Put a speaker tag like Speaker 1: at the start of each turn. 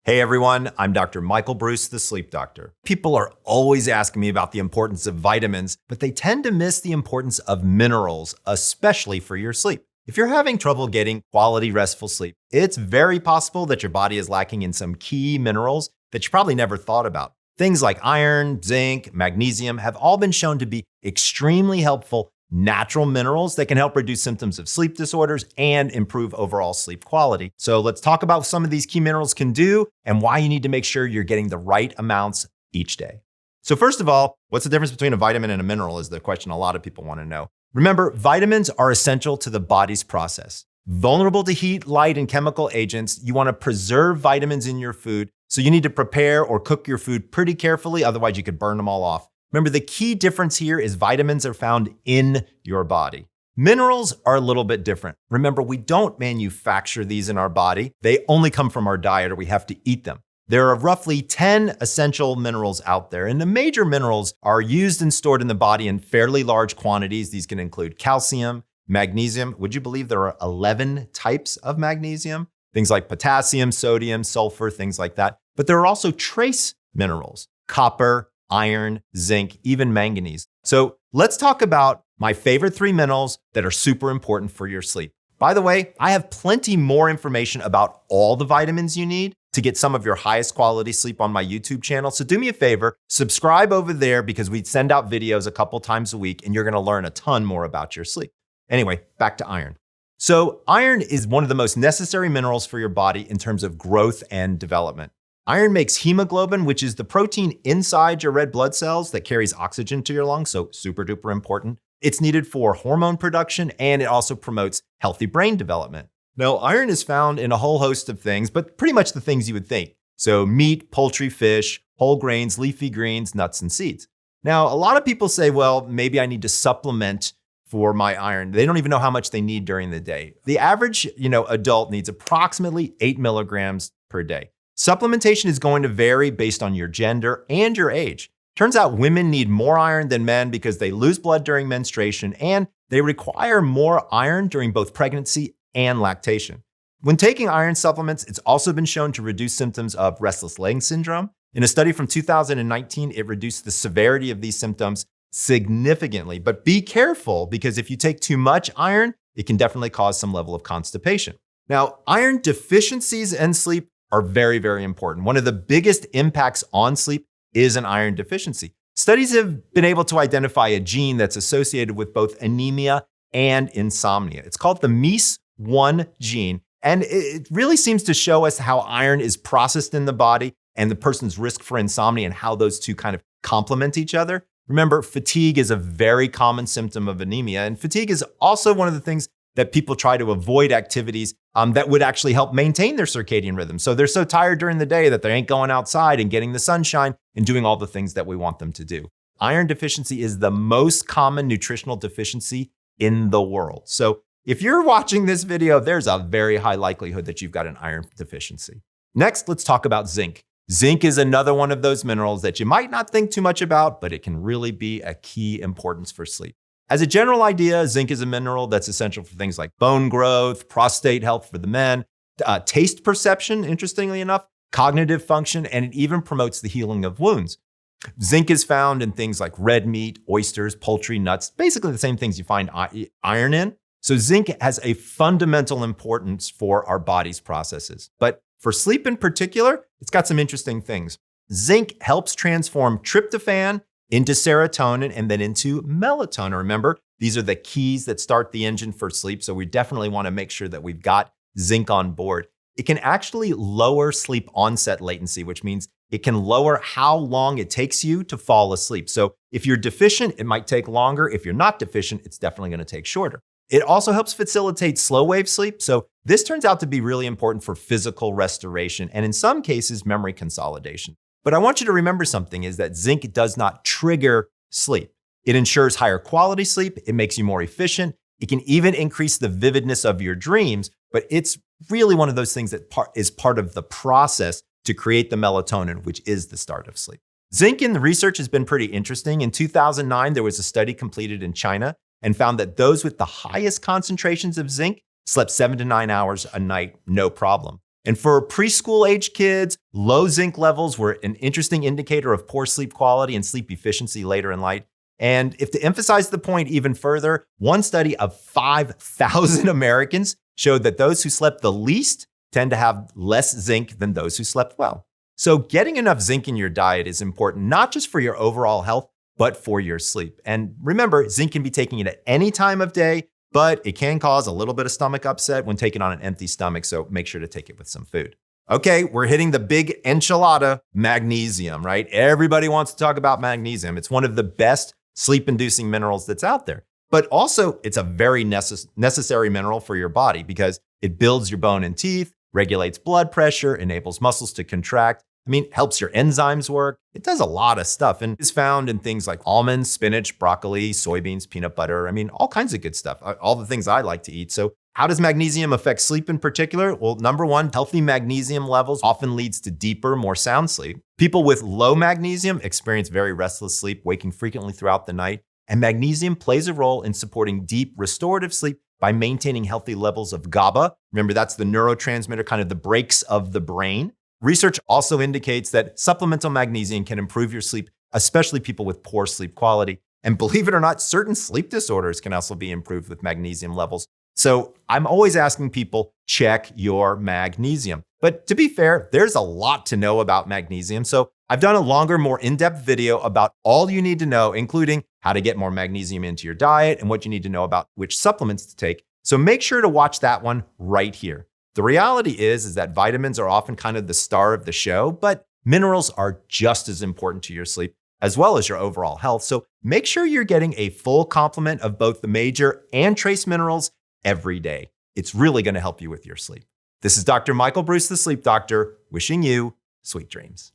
Speaker 1: Hey everyone, I'm Dr. Michael Breus, the sleep doctor. People are always asking me about the importance of vitamins, but they tend to miss the importance of minerals, especially for your sleep. If you're having trouble getting quality restful sleep, it's very possible that your body is lacking in some key minerals that you probably never thought about. Things like iron, zinc, magnesium have all been shown to be extremely helpful natural minerals that can help reduce symptoms of sleep disorders and improve overall sleep quality. So let's talk about what some of these key minerals can do and why you need to make sure you're getting the right amounts each day. So first of all, what's the difference between a vitamin and a mineral is the question a lot of people want to know. Remember, vitamins are essential to the body's process. Vulnerable to heat, light, and chemical agents, you want to preserve vitamins in your food, so you need to prepare or cook your food pretty carefully, otherwise you could burn them all off. Remember, the key difference here is vitamins are found in your body. Minerals are a little bit different. Remember, we don't manufacture these in our body. They only come from our diet or we have to eat them. There are roughly 10 essential minerals out there, and the major minerals are used and stored in the body in fairly large quantities. These can include calcium, magnesium. Would you believe there are 11 types of magnesium? Things like potassium, sodium, sulfur, things like that. But there are also trace minerals, copper, iron, zinc, even manganese. So let's talk about my favorite 3 minerals that are super important for your sleep. By the way, I have plenty more information about all the vitamins you need to get some of your highest quality sleep on my YouTube channel. So do me a favor, subscribe over there because we send out videos a couple times a week and you're gonna learn a ton more about your sleep. Anyway, back to iron. So iron is one of the most necessary minerals for your body in terms of growth and development. Iron makes hemoglobin, which is the protein inside your red blood cells that carries oxygen to your lungs, so super duper important. It's needed for hormone production, and it also promotes healthy brain development. Now, iron is found in a whole host of things, but pretty much the things you would think. So meat, poultry, fish, whole grains, leafy greens, nuts, and seeds. Now, a lot of people say, well, maybe I need to supplement for my iron. They don't even know how much they need during the day. The average, adult needs approximately 8 milligrams per day. Supplementation is going to vary based on your gender and your age. Turns out women need more iron than men because they lose blood during menstruation and they require more iron during both pregnancy and lactation. When taking iron supplements, it's also been shown to reduce symptoms of restless leg syndrome. In a study from 2019, it reduced the severity of these symptoms significantly. But be careful because if you take too much iron, it can definitely cause some level of constipation. Now, iron deficiencies and sleep are very, very important. One of the biggest impacts on sleep is an iron deficiency. Studies have been able to identify a gene that's associated with both anemia and insomnia. It's called the MEIS1 gene, and it really seems to show us how iron is processed in the body and the person's risk for insomnia and how those two kind of complement each other. Remember, fatigue is a very common symptom of anemia, and fatigue is also one of the things that people try to avoid activities that would actually help maintain their circadian rhythm. So they're so tired during the day that they ain't going outside and getting the sunshine and doing all the things that we want them to do. Iron deficiency is the most common nutritional deficiency in the world. So if you're watching this video, there's a very high likelihood that you've got an iron deficiency. Next, let's talk about zinc. Zinc is another one of those minerals that you might not think too much about, but it can really be a key importance for sleep. As a general idea, zinc is a mineral that's essential for things like bone growth, prostate health for the men, taste perception, interestingly enough, cognitive function, and it even promotes the healing of wounds. Zinc is found in things like red meat, oysters, poultry, nuts, basically the same things you find iron in. So zinc has a fundamental importance for our body's processes. But for sleep in particular, it's got some interesting things. Zinc helps transform tryptophan into serotonin and then into melatonin. Remember, these are the keys that start the engine for sleep. So we definitely want to make sure that we've got zinc on board. It can actually lower sleep onset latency, which means it can lower how long it takes you to fall asleep. So if you're deficient, it might take longer. If you're not deficient, it's definitely going to take shorter. It also helps facilitate slow wave sleep. So this turns out to be really important for physical restoration and in some cases, memory consolidation. But I want you to remember something is that zinc does not trigger sleep. It ensures higher quality sleep. It makes you more efficient. It can even increase the vividness of your dreams, but it's really one of those things that is part of the process to create the melatonin, which is the start of sleep. Zinc in the research has been pretty interesting. In 2009, there was a study completed in China and found that those with the highest concentrations of zinc slept 7 to 9 hours a night, no problem. And for preschool age kids, low zinc levels were an interesting indicator of poor sleep quality and sleep efficiency later in life. And if to emphasize the point even further, one study of 5,000 Americans showed that those who slept the least tend to have less zinc than those who slept well. So getting enough zinc in your diet is important, not just for your overall health, but for your sleep. And remember, zinc can be taken at any time of day, but it can cause a little bit of stomach upset when taken on an empty stomach, so make sure to take it with some food. Okay, we're hitting the big enchilada, magnesium, right? Everybody wants to talk about magnesium. It's one of the best sleep-inducing minerals that's out there. But also, it's a very necessary mineral for your body because it builds your bone and teeth, regulates blood pressure, enables muscles to contract. Helps your enzymes work. It does a lot of stuff and is found in things like almonds, spinach, broccoli, soybeans, peanut butter. All kinds of good stuff, all the things I like to eat. So how does magnesium affect sleep in particular? Well, number one, healthy magnesium levels often leads to deeper, more sound sleep. People with low magnesium experience very restless sleep, waking frequently throughout the night. And magnesium plays a role in supporting deep, restorative sleep by maintaining healthy levels of GABA. Remember, that's the neurotransmitter, kind of the brakes of the brain. Research also indicates that supplemental magnesium can improve your sleep, especially people with poor sleep quality. And believe it or not, certain sleep disorders can also be improved with magnesium levels. So I'm always asking people, check your magnesium. But to be fair, there's a lot to know about magnesium. So I've done a longer, more in-depth video about all you need to know, including how to get more magnesium into your diet and what you need to know about which supplements to take. So make sure to watch that one right here. The reality is that vitamins are often kind of the star of the show, but minerals are just as important to your sleep as well as your overall health. So make sure you're getting a full complement of both the major and trace minerals every day. It's really going to help you with your sleep. This is Dr. Michael Breus, the Sleep Doctor, wishing you sweet dreams.